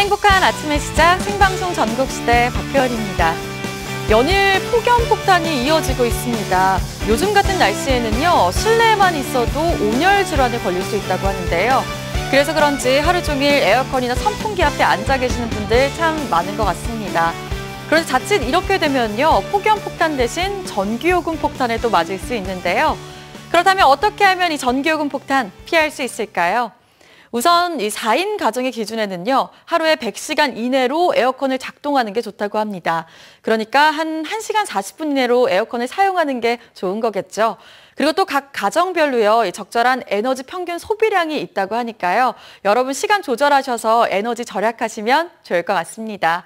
행복한 아침의 시작 생방송 전국시대 박효연입니다. 연일 폭염폭탄이 이어지고 있습니다. 요즘 같은 날씨에는요, 실내에만 있어도 온열 질환에 걸릴 수 있다고 하는데요. 그래서 그런지 하루 종일 에어컨이나 선풍기 앞에 앉아 계시는 분들 참 많은 것 같습니다. 그런데 자칫 이렇게 되면요, 폭염폭탄 대신 전기요금 폭탄에 또 맞을 수 있는데요. 그렇다면 어떻게 하면 이 전기요금 폭탄 피할 수 있을까요? 우선 이 4인 가정의 기준에는요, 하루에 100시간 이내로 에어컨을 작동하는 게 좋다고 합니다. 그러니까 한 1시간 40분 이내로 에어컨을 사용하는 게 좋은 거겠죠. 그리고 또 각 가정별로요, 이 적절한 에너지 평균 소비량이 있다고 하니까요. 여러분 시간 조절하셔서 에너지 절약하시면 좋을 것 같습니다.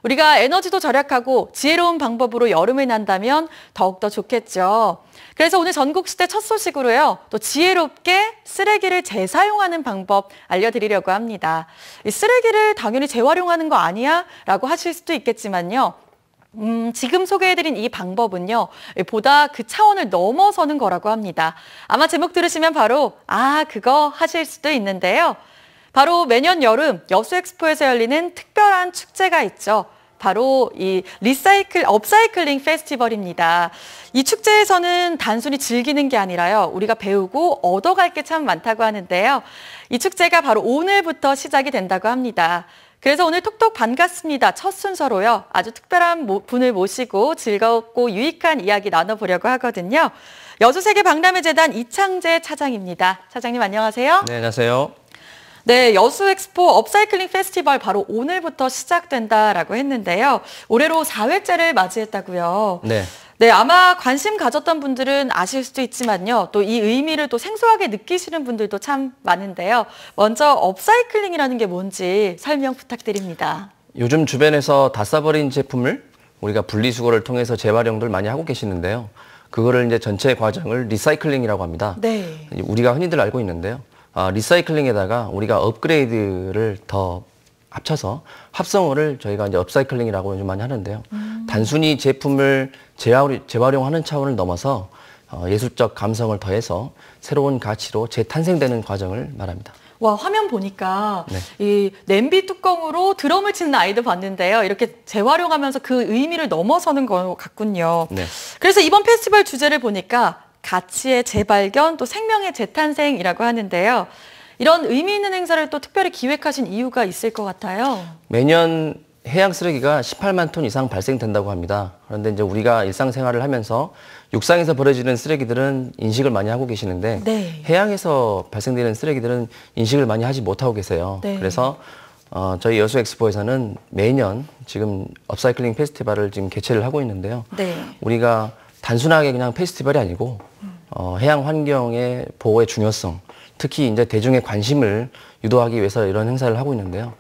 우리가 에너지도 절약하고 지혜로운 방법으로 여름을 난다면 더욱더 좋겠죠. 그래서 오늘 전국시대 첫 소식으로요, 또 지혜롭게 쓰레기를 재사용하는 방법 알려드리려고 합니다. 이 쓰레기를 당연히 재활용하는 거 아니야? 라고 하실 수도 있겠지만요. 지금 소개해드린 이 방법은요, 보다 그 차원을 넘어서는 거라고 합니다. 아마 제목 들으시면 바로 그거 하실 수도 있는데요. 바로 매년 여름 여수엑스포에서 열리는 특별한 축제가 있죠. 바로 이 업사이클링 페스티벌입니다. 이 축제에서는 단순히 즐기는 게 아니라요, 우리가 배우고 얻어갈 게 참 많다고 하는데요. 이 축제가 바로 오늘부터 시작이 된다고 합니다. 그래서 오늘 톡톡 반갑습니다. 첫 순서로요, 아주 특별한 분을 모시고 즐겁고 유익한 이야기 나눠보려고 하거든요. 여수세계박람회재단 이창재 차장입니다. 차장님 안녕하세요. 네, 안녕하세요. 네, 여수엑스포 업사이클링 페스티벌 바로 오늘부터 시작된다라고 했는데요. 올해로 4회째를 맞이했다고요. 네. 네, 아마 관심 가졌던 분들은 아실 수도 있지만요. 또 이 의미를 또 생소하게 느끼시는 분들도 참 많은데요. 먼저 업사이클링이라는 게 뭔지 설명 부탁드립니다. 요즘 주변에서 다 써버린 제품을 우리가 분리수거를 통해서 재활용들 많이 하고 계시는데요. 그거를 이제 전체 과정을 리사이클링이라고 합니다. 네. 우리가 흔히들 알고 있는데요. 리사이클링에다가 우리가 업그레이드를 더 합쳐서 합성어를 저희가 이제 업사이클링이라고 요즘 많이 하는데요. 단순히 제품을 재활용하는 차원을 넘어서 예술적 감성을 더해서 새로운 가치로 재탄생되는 과정을 말합니다. 와, 화면 보니까 네. 이 냄비 뚜껑으로 드럼을 치는 아이도 봤는데요. 이렇게 재활용하면서 그 의미를 넘어서는 것 같군요. 네. 그래서 이번 페스티벌 주제를 보니까 가치의 재발견, 또 생명의 재탄생이라고 하는데요. 이런 의미 있는 행사를 또 특별히 기획하신 이유가 있을 것 같아요. 매년 해양 쓰레기가 18만 톤 이상 발생된다고 합니다. 그런데 이제 우리가 일상생활을 하면서 육상에서 버려지는 쓰레기들은 인식을 많이 하고 계시는데, 네. 해양에서 발생되는 쓰레기들은 인식을 많이 하지 못하고 계세요. 네. 그래서 저희 여수엑스포에서는 매년 지금 업사이클링 페스티벌을 지금 개최를 하고 있는데요. 네. 우리가 단순하게 그냥 페스티벌이 아니고 해양 환경의 보호의 중요성, 특히 이제 대중의 관심을 유도하기 위해서 이런 행사를 하고 있는데요.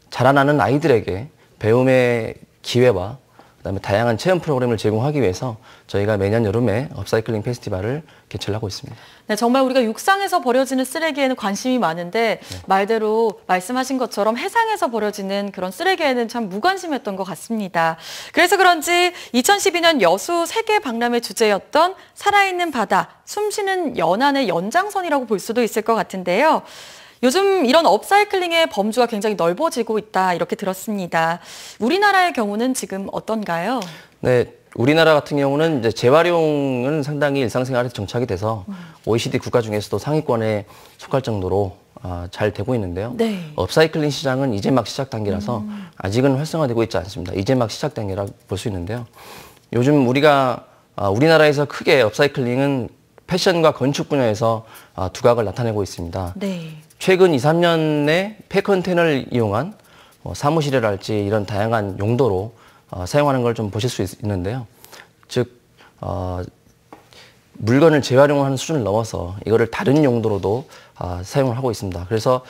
자라나는 아이들에게 배움의 기회와 그다음에 다양한 체험 프로그램을 제공하기 위해서 저희가 매년 여름에 업사이클링 페스티벌을 개최를 하고 있습니다. 네, 정말 우리가 육상에서 버려지는 쓰레기에는 관심이 많은데, 네, 말대로 말씀하신 것처럼 해상에서 버려지는 그런 쓰레기에는 참 무관심했던 것 같습니다. 그래서 그런지 2012년 여수 세계박람회 주제였던 살아있는 바다, 숨쉬는 연안의 연장선이라고 볼 수도 있을 것 같은데요. 요즘 이런 업사이클링의 범주가 굉장히 넓어지고 있다, 이렇게 들었습니다. 우리나라의 경우는 지금 어떤가요? 네, 우리나라 같은 경우는 이제 재활용은 상당히 일상생활에 정착이 돼서 OECD 국가 중에서도 상위권에 속할 정도로 잘 되고 있는데요. 네. 업사이클링 시장은 이제 막 시작 단계라서 아직은 활성화되고 있지 않습니다. 이제 막 시작 단계라고 볼 수 있는데요. 요즘 우리나라에서 크게 업사이클링은 패션과 건축 분야에서 두각을 나타내고 있습니다. 네. 최근 2, 3년에 폐컨테이너를 이용한 사무실이랄지 이런 다양한 용도로 사용하는 걸 좀 보실 수 있는데요. 즉 물건을 재활용하는 수준을 넘어서 이거를 다른 용도로도 사용을 하고 있습니다. 그래서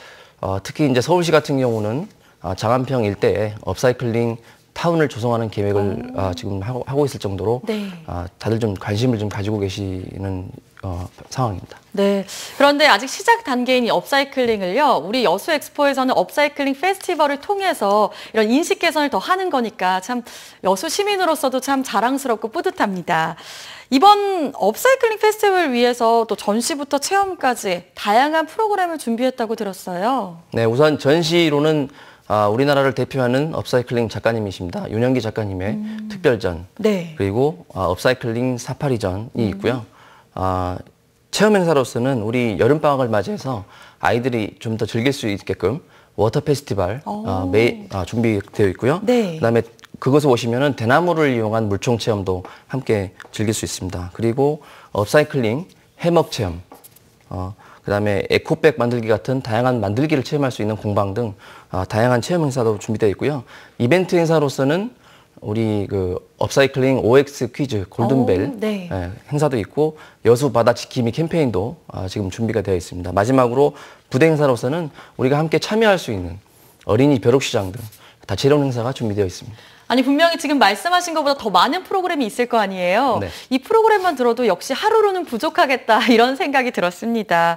특히 이제 서울시 같은 경우는 장안평 일대에 업사이클링 타운을 조성하는 계획을 지금 하고 있을 정도로, 네, 다들 좀 관심을 좀 가지고 계시는 상황입니다. 네. 그런데 아직 시작 단계인 이 업사이클링을요, 우리 여수엑스포에서는 업사이클링 페스티벌을 통해서 이런 인식 개선을 더 하는 거니까 참 여수 시민으로서도 참 자랑스럽고 뿌듯합니다. 이번 업사이클링 페스티벌을 위해서 또 전시부터 체험까지 다양한 프로그램을 준비했다고 들었어요. 네, 우선 전시로는 우리나라를 대표하는 업사이클링 작가님이십니다. 윤영기 작가님의 특별전, 네. 그리고 업사이클링 사파리전이 있고요. 체험 행사로서는 우리 여름방학을 맞이해서 아이들이 좀 더 즐길 수 있게끔 워터 페스티벌 준비되어 있고요. 네. 그다음에 그곳에 오시면은 대나무를 이용한 물총 체험도 함께 즐길 수 있습니다. 그리고 업사이클링 해먹 체험, 그다음에 에코백 만들기 같은 다양한 만들기를 체험할 수 있는 공방 등 다양한 체험 행사도 준비되어 있고요. 이벤트 행사로서는 우리 그 업사이클링 OX 퀴즈 골든벨 네. 행사도 있고 여수 바다 지킴이 캠페인도 지금 준비가 되어 있습니다. 마지막으로 부대 행사로서는 우리가 함께 참여할 수 있는 어린이 벼룩시장 등 다채로운 행사가 준비되어 있습니다. 아니 분명히 지금 말씀하신 것보다 더 많은 프로그램이 있을 거 아니에요. 네. 이 프로그램만 들어도 역시 하루로는 부족하겠다 이런 생각이 들었습니다.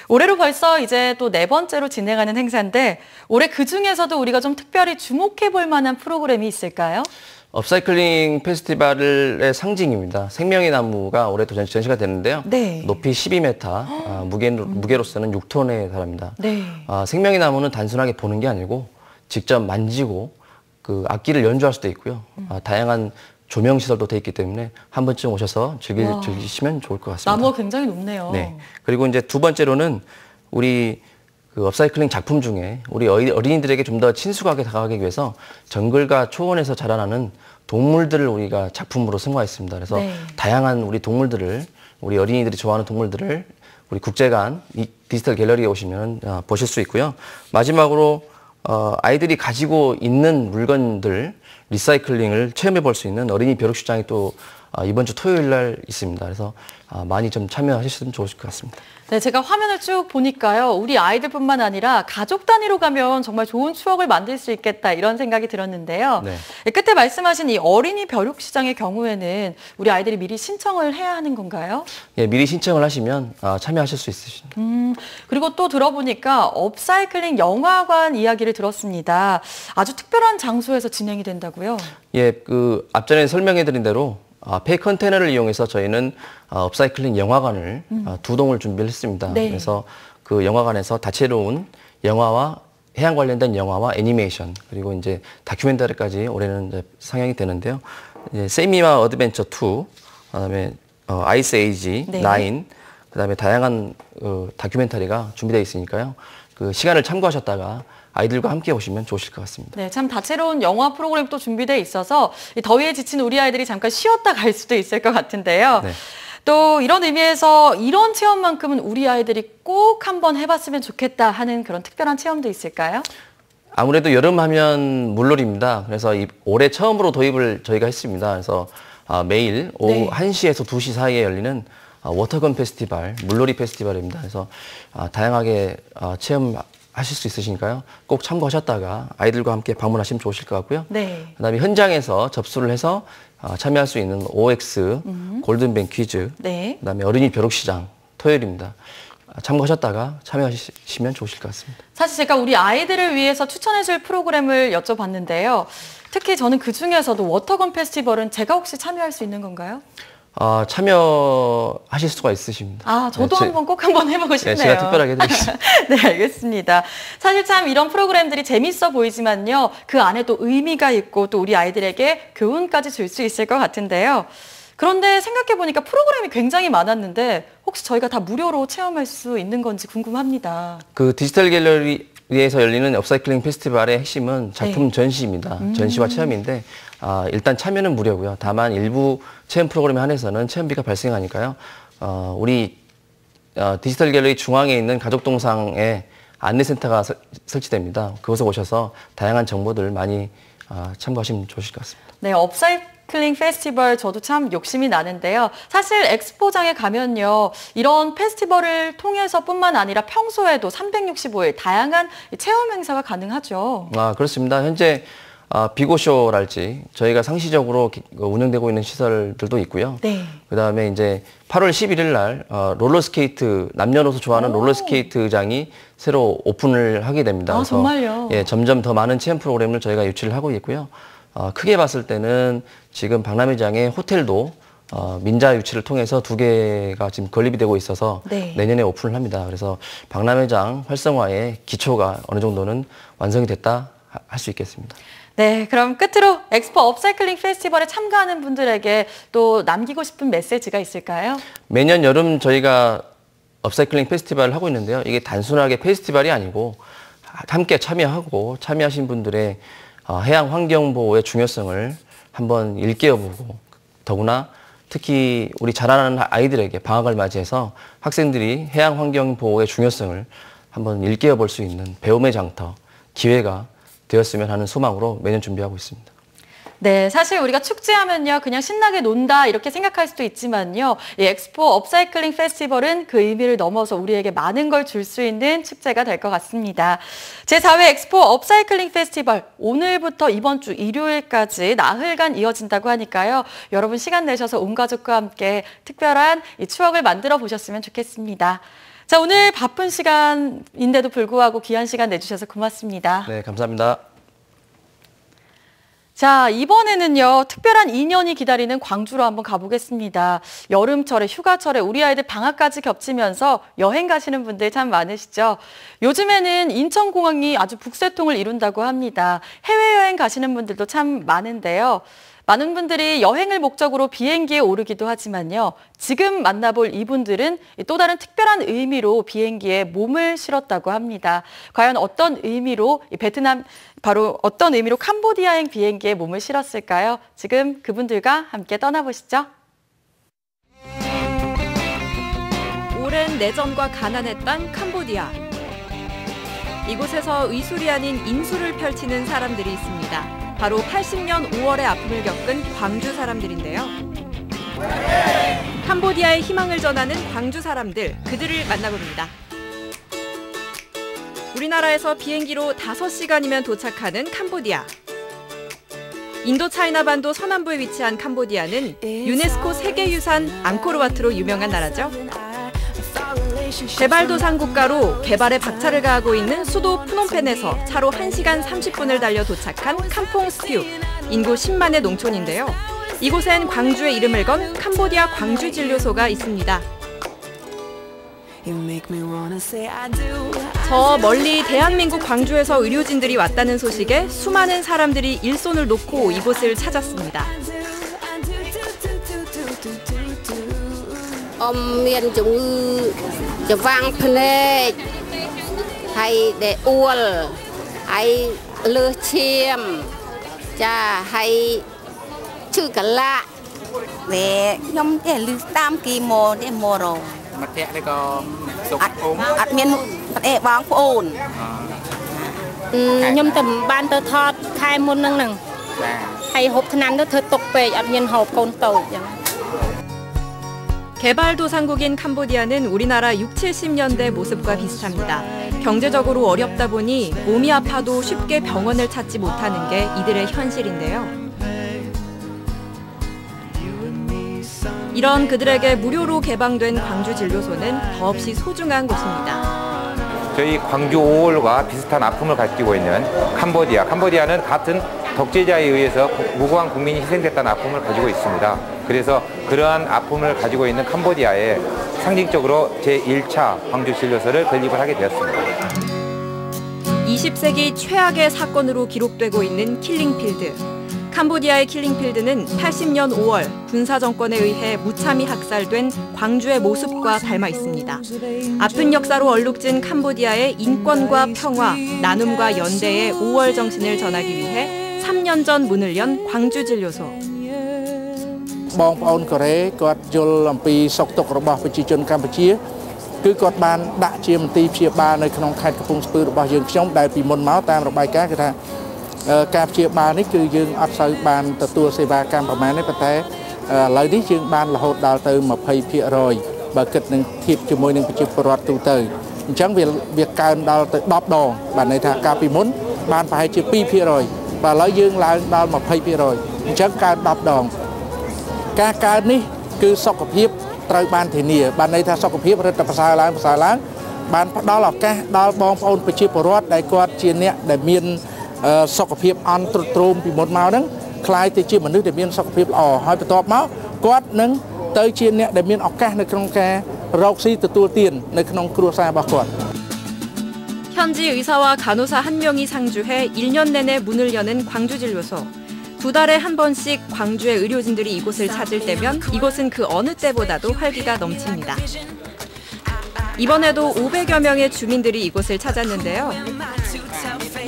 올해로 벌써 이제 또 4번째로 진행하는 행사인데 올해 그중에서도 우리가 좀 특별히 주목해 볼 만한 프로그램이 있을까요? 업사이클링 페스티벌의 상징입니다. 생명의 나무가 올해 또 전시가 되는데요. 네. 높이 12m, 무게로서는 6톤에 달합니다. 네. 생명의 나무는 단순하게 보는 게 아니고 직접 만지고 그 악기를 연주할 수도 있고요. 다양한 조명 시설도 돼 있기 때문에 한 번쯤 오셔서 즐기시면 좋을 것 같습니다. 나무가 굉장히 높네요. 네. 그리고 이제 두 번째로는 우리 그 업사이클링 작품 중에 우리 어린이들에게 좀 더 친숙하게 다가가기 위해서 정글과 초원에서 자라나는 동물들을 우리가 작품으로 승화했습니다. 그래서 네. 다양한 우리 동물들을 우리 어린이들이 좋아하는 동물들을 우리 국제관 디지털 갤러리에 오시면 보실 수 있고요. 마지막으로 아이들이 가지고 있는 물건들 리사이클링을 체험해 볼 수 있는 어린이 벼룩시장이 또 이번 주 토요일 날 있습니다. 그래서 많이 좀 참여하셨으면 좋을 것 같습니다. 네, 제가 화면을 쭉 보니까요. 우리 아이들뿐만 아니라 가족 단위로 가면 정말 좋은 추억을 만들 수 있겠다 이런 생각이 들었는데요. 네. 끝에 말씀하신 이 어린이 벼룩시장의 경우에는 우리 아이들이 미리 신청을 해야 하는 건가요? 예, 미리 신청을 하시면 참여하실 수 있으십니다. 그리고 또 들어보니까 업사이클링 영화관 이야기를 들었습니다. 아주 특별한 장소에서 진행이 된다고요? 예, 그 앞전에 설명해드린 대로 폐 컨테이너를 이용해서 저희는 업사이클링 영화관을 2동을 준비를 했습니다. 네. 그래서 그 영화관에서 다채로운 영화와 해양 관련된 영화와 애니메이션 그리고 이제 다큐멘터리까지 올해는 이제 상영이 되는데요. 이제 세미와 어드벤처 2, 그다음에 아이스 에이지 네. 9, 그다음에 다양한 다큐멘터리가 준비되어 있으니까요. 그 시간을 참고하셨다가 아이들과 함께 오시면 좋으실 것 같습니다. 네, 참 다채로운 영화 프로그램도 준비되어 있어서 이 더위에 지친 우리 아이들이 잠깐 쉬었다 갈 수도 있을 것 같은데요. 네. 또 이런 의미에서 이런 체험만큼은 우리 아이들이 꼭 한번 해봤으면 좋겠다 하는 그런 특별한 체험도 있을까요? 아무래도 여름 하면 물놀이입니다. 그래서 올해 처음으로 도입을 저희가 했습니다. 그래서 매일 오후 네. 1시에서 2시 사이에 열리는 워터건 페스티벌, 물놀이 페스티벌입니다. 그래서 다양하게 체험하실 수 있으시니까요. 꼭 참고하셨다가 아이들과 함께 방문하시면 좋으실 것 같고요. 네. 그다음에 현장에서 접수를 해서 참여할 수 있는 OX 골든뱅 퀴즈, 네. 그다음에 어린이 벼룩시장 토요일입니다. 참고하셨다가 참여하시면 좋으실 것 같습니다. 사실 제가 우리 아이들을 위해서 추천해줄 프로그램을 여쭤봤는데요. 특히 저는 그중에서도 워터건 페스티벌은 제가 혹시 참여할 수 있는 건가요? 참여하실 수가 있으십니다. 저도 꼭 한번 해보고 싶네요. 네, 제가 특별하게 해드리겠습니다. 네, 알겠습니다. 사실 참 이런 프로그램들이 재밌어 보이지만요. 그 안에 또 의미가 있고 또 우리 아이들에게 교훈까지 줄 수 있을 것 같은데요. 그런데 생각해보니까 프로그램이 굉장히 많았는데 혹시 저희가 다 무료로 체험할 수 있는 건지 궁금합니다. 그 디지털 갤러리에서 열리는 업사이클링 페스티벌의 핵심은 작품 전시입니다. 전시와 체험인데 일단 참여는 무료고요. 다만 일부 체험 프로그램에 한해서는 체험비가 발생하니까요. 우리 디지털 갤러리 중앙에 있는 가족동상에 안내센터가 설치됩니다. 그곳에 오셔서 다양한 정보들 많이 참고하시면 좋으실 것 같습니다. 네, 업사이클링 페스티벌 저도 참 욕심이 나는데요. 사실 엑스포장에 가면요. 이런 페스티벌을 통해서뿐만 아니라 평소에도 365일 다양한 체험 행사가 가능하죠. 그렇습니다. 현재 비고쇼랄지 저희가 상시적으로 운영되고 있는 시설들도 있고요. 네. 그다음에 이제 8월 11일 날 롤러스케이트 남녀노소 좋아하는 롤러스케이트장이 새로 오픈을 하게 됩니다. 그래서 정말요? 예, 점점 더 많은 체험 프로그램을 저희가 유치를 하고 있고요. 크게 봤을 때는 지금 박람회장에 호텔도 민자 유치를 통해서 2개가 지금 건립이 되고 있어서 네. 내년에 오픈을 합니다. 그래서 박람회장 활성화의 기초가 어느 정도는 완성이 됐다 할 수 있겠습니다. 네, 그럼 끝으로 엑스포 업사이클링 페스티벌에 참가하는 분들에게 또 남기고 싶은 메시지가 있을까요? 매년 여름 저희가 업사이클링 페스티벌을 하고 있는데요. 이게 단순하게 페스티벌이 아니고 함께 참여하신 분들의 해양 환경 보호의 중요성을 한번 일깨워보고 더구나 특히 우리 자라나는 아이들에게 방학을 맞이해서 학생들이 해양 환경 보호의 중요성을 한번 일깨워볼 수 있는 배움의 장터, 기회가 되었으면 하는 소망으로 매년 준비하고 있습니다. 네, 사실 우리가 축제하면요, 그냥 신나게 논다 이렇게 생각할 수도 있지만요, 이 엑스포 업사이클링 페스티벌은 그 의미를 넘어서 우리에게 많은 걸 줄 수 있는 축제가 될 것 같습니다. 제4회 엑스포 업사이클링 페스티벌 오늘부터 이번 주 일요일까지 나흘간 이어진다고 하니까요, 여러분 시간 내셔서 온 가족과 함께 특별한 이 추억을 만들어 보셨으면 좋겠습니다. 자, 오늘 바쁜 시간인데도 불구하고 귀한 시간 내주셔서 고맙습니다. 네, 감사합니다. 자, 이번에는요, 특별한 인연이 기다리는 광주로 한번 가보겠습니다. 여름철에, 휴가철에 우리 아이들 방학까지 겹치면서 여행 가시는 분들 참 많으시죠? 요즘에는 인천공항이 아주 북새통을 이룬다고 합니다. 해외여행 가시는 분들도 참 많은데요. 많은 분들이 여행을 목적으로 비행기에 오르기도 하지만요. 지금 만나볼 이분들은 또 다른 특별한 의미로 비행기에 몸을 실었다고 합니다. 과연 어떤 의미로 어떤 의미로 캄보디아행 비행기에 몸을 실었을까요? 지금 그분들과 함께 떠나보시죠. 오랜 내전과 가난의 땅 캄보디아. 이곳에서 의술이 아닌 인술을 펼치는 사람들이 있습니다. 바로 80년 5월의 아픔을 겪은 광주 사람들인데요. 캄보디아의 희망을 전하는 광주 사람들, 그들을 만나봅니다. 우리나라에서 비행기로 5시간이면 도착하는 캄보디아. 인도차이나 반도 서남부에 위치한 캄보디아는 유네스코 세계유산 앙코르와트로 유명한 나라죠. 개발도상 국가로 개발에 박차를 가하고 있는 수도 프놈펜에서 차로 1시간 30분을 달려 도착한 캄퐁스퓨, 인구 10만의 농촌인데요. 이곳엔 광주의 이름을 건 캄보디아 광주진료소가 있습니다. 저 멀리 대한민국 광주에서 의료진들이 왔다는 소식에 수많은 사람들이 일손을 놓고 이곳을 찾았습니다. miền chúng vang phê hay để uol hay lơ chiêm cha hay chữ cả lạ để nhóm để lư tam kỳ mồ để mồ rồi mặt thẻ đây có sụp ốm miền để bóng ổn nhóm tầm ban tơ thọt khai môn năng nằng hay hộp thân ăn đó thơ tục về miền hộp côn tàu 개발도상국인 캄보디아는 우리나라 6, 70년대 모습과 비슷합니다. 경제적으로 어렵다 보니 몸이 아파도 쉽게 병원을 찾지 못하는 게 이들의 현실인데요. 이런 그들에게 무료로 개방된 광주진료소는 더없이 소중한 곳입니다. 저희 광주 5월과 비슷한 아픔을 가지고 있는 캄보디아는 같은 독재자에 의해서 무고한 국민이 희생됐다는 아픔을 가지고 있습니다. 그래서 그러한 아픔을 가지고 있는 캄보디아에 상징적으로 제1차 광주진료소를 건립을 하게 되었습니다. 20세기 최악의 사건으로 기록되고 있는 킬링필드. 캄보디아의 킬링필드는 80년 5월 군사정권에 의해 무참히 학살된 광주의 모습과 닮아 있습니다. 아픈 역사로 얼룩진 캄보디아의 인권과 평화, 나눔과 연대의 5월 정신을 전하기 위해 3년 전 문을 연 광주진료소. បងប្អូនកូរ៉េគាត់យល់អំពីសុខទុក្ខរបស់ប្រជាជនកម្ពុជាគឺគាត់បានដាក់ជាមន្ទីរព្យាបាលនៅក្នុងខេត្តកំពង់ស្ពឺរបស់យើងខ្ញុំដែលពីមុនមកតាមរបាយការណ៍គឺថាការព្យាបាលនេះគឺយើងអត់សូវបានទទួលសេវាកម្មប្រមាណទេប៉ុន្តែឥឡូវនេះយើងបានរហូតដល់ទៅ 20% បើគិតនឹងធៀបជាមួយនឹងប្រជាពលរដ្ឋទូទៅអញ្ចឹងវាកើនដល់ទៅ 10 ដងបាទន័យថាកាលពីមុនបានប្រហែលជា 2% បាទឥឡូវយើងឡើងដល់ 20% អញ្ចឹងកើន 10 ដង ការកើតនេះគឺសុខភាពត្រូវបានធានាបានន័យថាសុខភាពរឹតតែប្រសើរឡើងបានផ្ដល់ឱកាសដល់បងប្អូនប្រជាពលរដ្ឋដែលគាត់ជាអ្នកដែលមានសុខភាពអន់ទ្រុឌទ្រោមពីមុនមកហ្នឹងคล้ายទៅជាមនុស្សដែលមានសុខភាពល្អហើយបន្ទាប់មកគាត់នឹងទៅជាអ្នកដែលមានឱកាសនៅក្នុងការរកស៊ីទទួលទាននៅក្នុងគ្រួសាររបស់គាត់ 현 현지 의사와 간호사 1명이 상주해 1년 내내 문을 여는 광주진료소. 2달에 한 번씩 광주의 의료진들이 이곳을 찾을 때면 이곳은 그 어느 때보다도 활기가 넘칩니다. 이번에도 500여 명의 주민들이 이곳을 찾았는데요.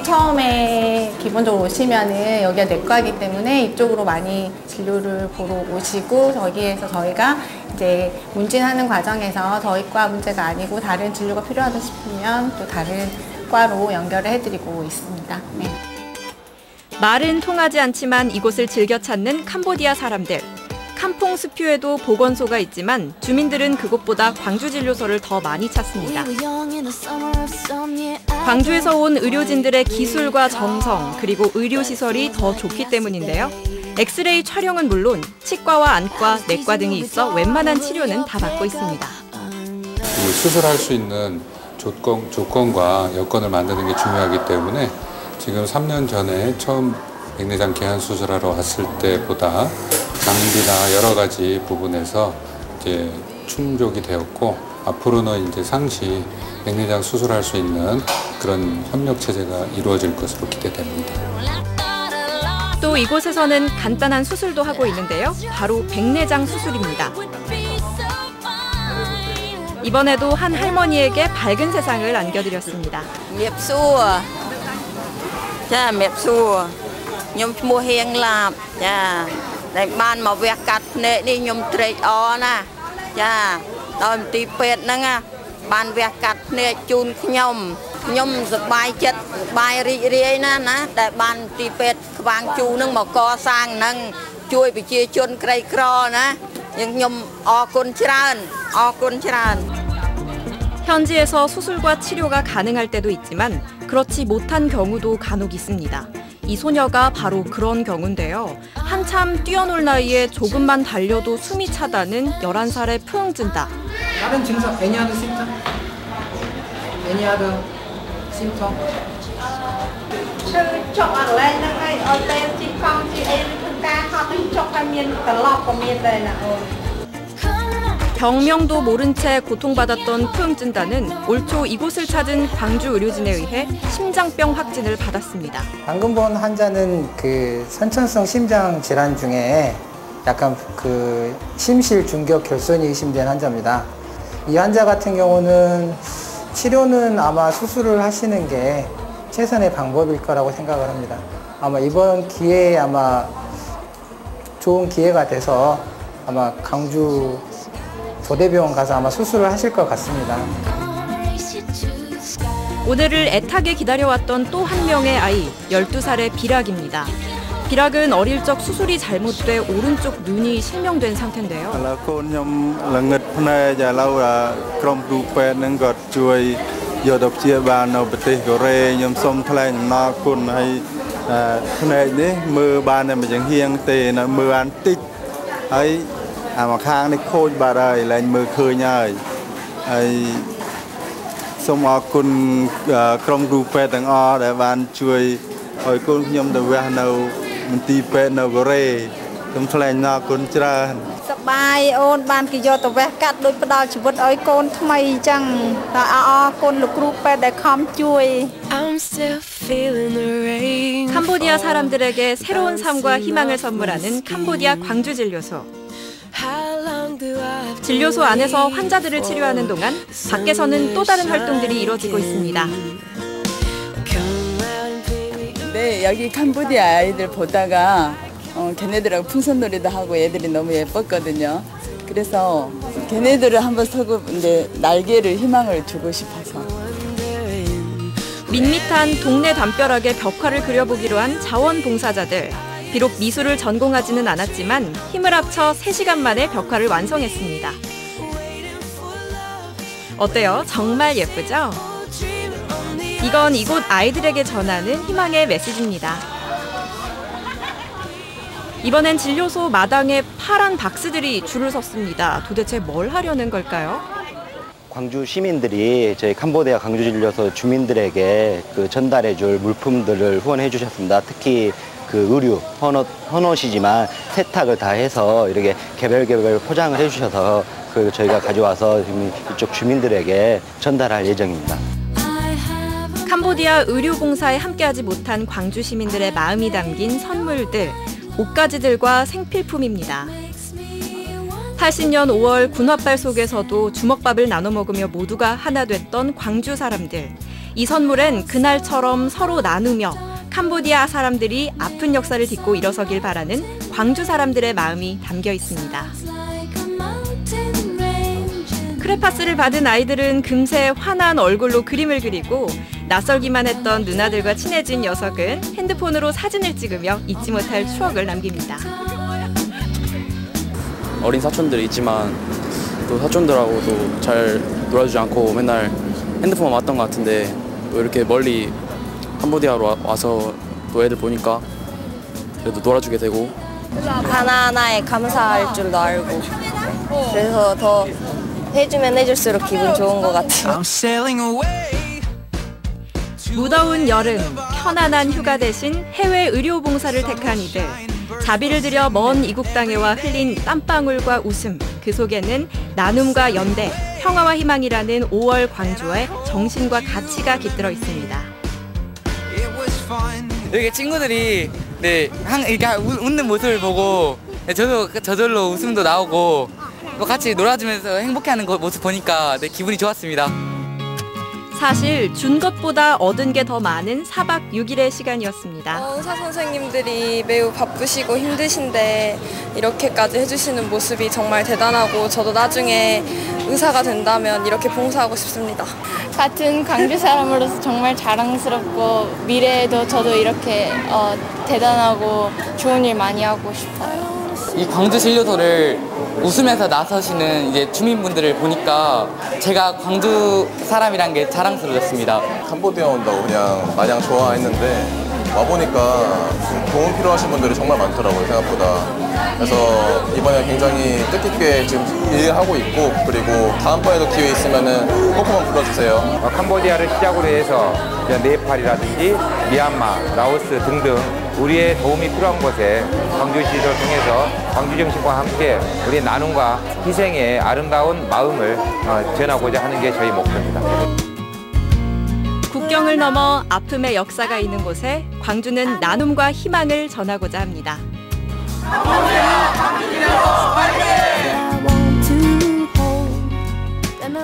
처음에 기본적으로 오시면은 여기가 내과이기 때문에 이쪽으로 많이 진료를 보러 오시고 여기에서 저희가 이제 문진하는 과정에서 저희과 문제가 아니고 다른 진료가 필요하다 싶으면 또 다른 과로 연결을 해드리고 있습니다. 네. 말은 통하지 않지만 이곳을 즐겨 찾는 캄보디아 사람들. 캄퐁 스퓨에도 보건소가 있지만 주민들은 그곳보다 광주진료소를 더 많이 찾습니다. 광주에서 온 의료진들의 기술과 정성 그리고 의료시설이 더 좋기 때문인데요. 엑스레이 촬영은 물론 치과와 안과, 내과 등이 있어 웬만한 치료는 다 받고 있습니다. 수술할 수 있는 조건과 여건을 만드는 게 중요하기 때문에 지금 3년 전에 처음 백내장 개한 수술하러 왔을 때보다 장비나 여러 가지 부분에서 이제 충족이 되었고 앞으로는 이제 상시 백내장 수술할 수 있는 그런 협력 체제가 이루어질 것으로 기대됩니다. 또 이곳에서는 간단한 수술도 하고 있는데요. 바로 백내장 수술입니다. 이번에도 한 할머니에게 밝은 세상을 안겨드렸습니다. 자, 맵수. 뇽ឈ្មោះ ហៀង ឡាប ចា ដែល បាន មក វះ កាត់ ភ្នែក នេះ ខ្ញុំ ត្រេក អរ ណា ចា ដោយ មន្ទីរ ពេទ្យ ហ្នឹង បាន វះ កាត់ ភ្នែក ជូន ខ្ញុំ ខ្ញុំ សប្បាយ ចិត្ត សប្បាយ រីករាយ ណា ណា ដែល បាន មន្ទីរ ពេទ្យ ក្បាង ជូ ហ្នឹង មក កសាង ហ្នឹង ជួយ ប្រជាជន ក្រីក្រ ណា ខ្ញុំ អរគុណ ច្រើន អរគុណ ច្រើន 현지에서 수술과 치료가 가능할 때도 있지만 그렇지 못한 경우도 간혹 있습니다. 이 소녀가 바로 그런 경우인데요. 한참 뛰어놀 나이에 조금만 달려도 숨이 차다는 11살의 푸응진다. 다른 증상, any other symptom? Any other symptom? 병명도 모른 채 고통받았던 푸응진다는 올 초 이곳을 찾은 광주 의료진에 의해 심장병 확진을 받았습니다. 방금 본 환자는 그 선천성 심장 질환 중에 약간 그 심실 중격 결손이 의심된 환자입니다. 이 환자 같은 경우는 치료는 아마 수술을 하시는 게 최선의 방법일 거라고 생각을 합니다. 아마 이번 기회에 아마 좋은 기회가 돼서 아마 강주 고대병원 가서 아마 수술을 하실 것 같습니다. 오늘을 애타게 기다려왔던 또 한 명의 아이, 12살의 비락입니다. 비락은 어릴 적 수술이 잘못돼 오른쪽 눈이 실명된 상태인데요. mà khang này khôi bà đời lên mưa khơi nhơi xong ở con trong grupe tầng o để bạnជួយឲ្យ con ខ្ញុំ ទៅ វះ នៅ មន្ទីរ ពេទ្យ នៅ កូរ៉េ ខ្ញុំ ថ្លែង អរគុណ ច្រើន សប្បាយ អូន បាន គេ យក ទៅ វះ កាត់ ដូច ផ្ដល់ ជីវិត ឲ្យ កូន ថ្មី អញ្ចឹង តែ អរគុណ លោក គ្រូ ពេទ្យ ដែល ខំ ជួយ 캄보디아 사람들에게 새로운 삶과 희망을 선물하는 캄보디아 광주진료소. 진료소 안에서 환자들을 치료하는 동안 밖에서는 또 다른 활동들이 이루어지고 있습니다. 네, 여기 캄보디아 아이들 보다가 걔네들하고 풍선놀이도 하고 애들이 너무 예뻤거든요. 그래서 걔네들을 한번 서고 이제 날개를 희망을 주고 싶어서. 밋밋한 동네 담벼락에 벽화를 그려보기로 한 자원봉사자들. 비록 미술을 전공하지는 않았지만 힘을 합쳐 3시간 만에 벽화를 완성했습니다. 어때요? 정말 예쁘죠? 이건 이곳 아이들에게 전하는 희망의 메시지입니다. 이번엔 진료소 마당에 파란 박스들이 줄을 섰습니다. 도대체 뭘 하려는 걸까요? 광주 시민들이 저희 캄보디아 광주진료소 주민들에게 그 전달해줄 물품들을 후원해 주셨습니다. 특히 그 의류, 헌옷이지만 세탁을 다 해서 이렇게 개별 포장을 해주셔서 그 저희가 가져와서 이쪽 주민들에게 전달할 예정입니다. 캄보디아 의료봉사에 함께하지 못한 광주 시민들의 마음이 담긴 선물들, 옷가지들과 생필품입니다. 80년 5월 군홧발 속에서도 주먹밥을 나눠 먹으며 모두가 하나 됐던 광주 사람들. 이 선물엔 그날처럼 서로 나누며 캄보디아 사람들이 아픈 역사를 딛고 일어서길 바라는 광주 사람들의 마음이 담겨 있습니다. 크레파스를 받은 아이들은 금세 환한 얼굴로 그림을 그리고 낯설기만 했던 누나들과 친해진 녀석은 핸드폰으로 사진을 찍으며 잊지 못할 추억을 남깁니다. 어린 사촌들이 있지만 또 사촌들하고도 잘 놀아주지 않고 맨날 핸드폰만 왔던 것 같은데 또 이렇게 멀리 캄보디아로 와서 또 애들 보니까 그래도 놀아주게 되고 하나하나에 감사할 줄도 알고 그래서 더 해주면 해줄수록 기분 좋은 것 같아요. 무더운 여름, 편안한 휴가 대신 해외 의료봉사를 택한 이들. 자비를 들여 먼 이국 땅에 와 흘린 땀방울과 웃음. 그 속에는 나눔과 연대, 평화와 희망이라는 5월 광주의 정신과 가치가 깃들어 있습니다. 여기 친구들이 이렇게 웃는 모습을 보고 저도 저절로 웃음도 나오고 같이 놀아주면서 행복해하는 모습 보니까 기분이 좋았습니다. 사실 준 것보다 얻은 게 더 많은 4박 6일의 시간이었습니다. 의사 선생님들이 매우 바쁘시고 힘드신데 이렇게까지 해주시는 모습이 정말 대단하고 저도 나중에 의사가 된다면 이렇게 봉사하고 싶습니다. 같은 광주 사람으로서 정말 자랑스럽고 미래에도 저도 이렇게 대단하고 좋은 일 많이 하고 싶어요. 이 광주 진료소를 웃으면서 나서시는 이제 주민분들을 보니까 제가 광주 사람이란 게 자랑스러웠습니다. 캄보디아 온다고 그냥 마냥 좋아했는데 와보니까 도움 필요하신 분들이 정말 많더라고요, 생각보다. 그래서 이번에 굉장히 뜻깊게 지금 일하고 있고 그리고 다음번에도 기회 있으면 꼭 한번 불러주세요. 캄보디아를 시작으로 해서 네팔이라든지 미얀마, 라오스 등등 우리의 도움이 필요한 곳에 광주시를 통해서 광주정신과 함께 우리의 나눔과 희생의 아름다운 마음을 전하고자 하는 게 저희 목표입니다. 국경을 넘어 아픔의 역사가 있는 곳에 광주는 나눔과 희망을 전하고자 합니다.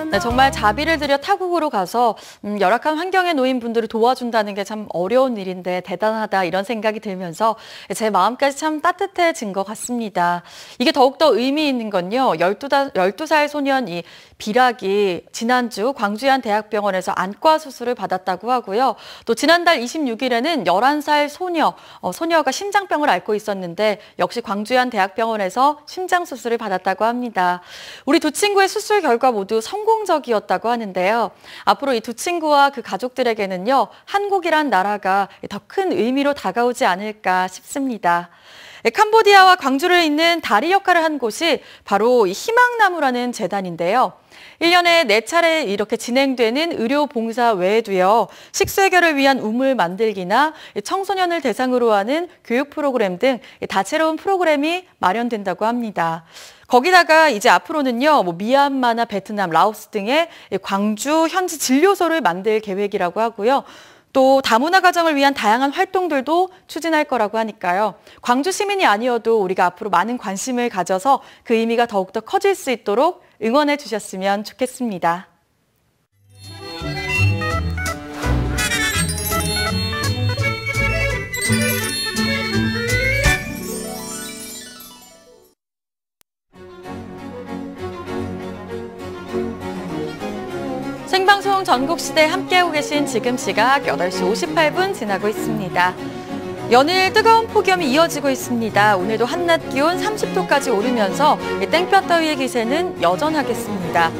네, 정말 자비를 들여 타국으로 가서 열악한 환경에 놓인 분들을 도와준다는 게 참 어려운 일인데 대단하다 이런 생각이 들면서 제 마음까지 참 따뜻해진 것 같습니다. 이게 더욱더 의미 있는 건요. 12살 소년 이 비락이 지난주 광주의 한 대학병원에서 안과 수술을 받았다고 하고요. 또 지난달 26일에는 11살 소녀가 심장병을 앓고 있었는데 역시 광주의 한 대학병원에서 심장 수술을 받았다고 합니다. 우리 두 친구의 수술 결과 모두 성공적이었다고 하는데요. 앞으로 이 두 친구와 그 가족들에게는요. 한국이란 나라가 더 큰 의미로 다가오지 않을까 싶습니다. 캄보디아와 광주를 잇는 다리 역할을 한 곳이 바로 이 희망나무라는 재단인데요. 1년에 4차례 이렇게 진행되는 의료 봉사 외에도요. 식수 해결을 위한 우물 만들기나 청소년을 대상으로 하는 교육 프로그램 등 다채로운 프로그램이 마련된다고 합니다. 거기다가 이제 앞으로는요, 미얀마나 베트남, 라오스 등의 광주 현지 진료소를 만들 계획이라고 하고요. 또 다문화 가정을 위한 다양한 활동들도 추진할 거라고 하니까요. 광주 시민이 아니어도 우리가 앞으로 많은 관심을 가져서 그 의미가 더욱더 커질 수 있도록 응원해 주셨으면 좋겠습니다. 생방송 전국시대 함께하고 계신 지금 시각 8시 58분 지나고 있습니다. 연일 뜨거운 폭염이 이어지고 있습니다. 오늘도 한낮 기온 30도까지 오르면서 땡볕더위의 기세는 여전하겠습니다.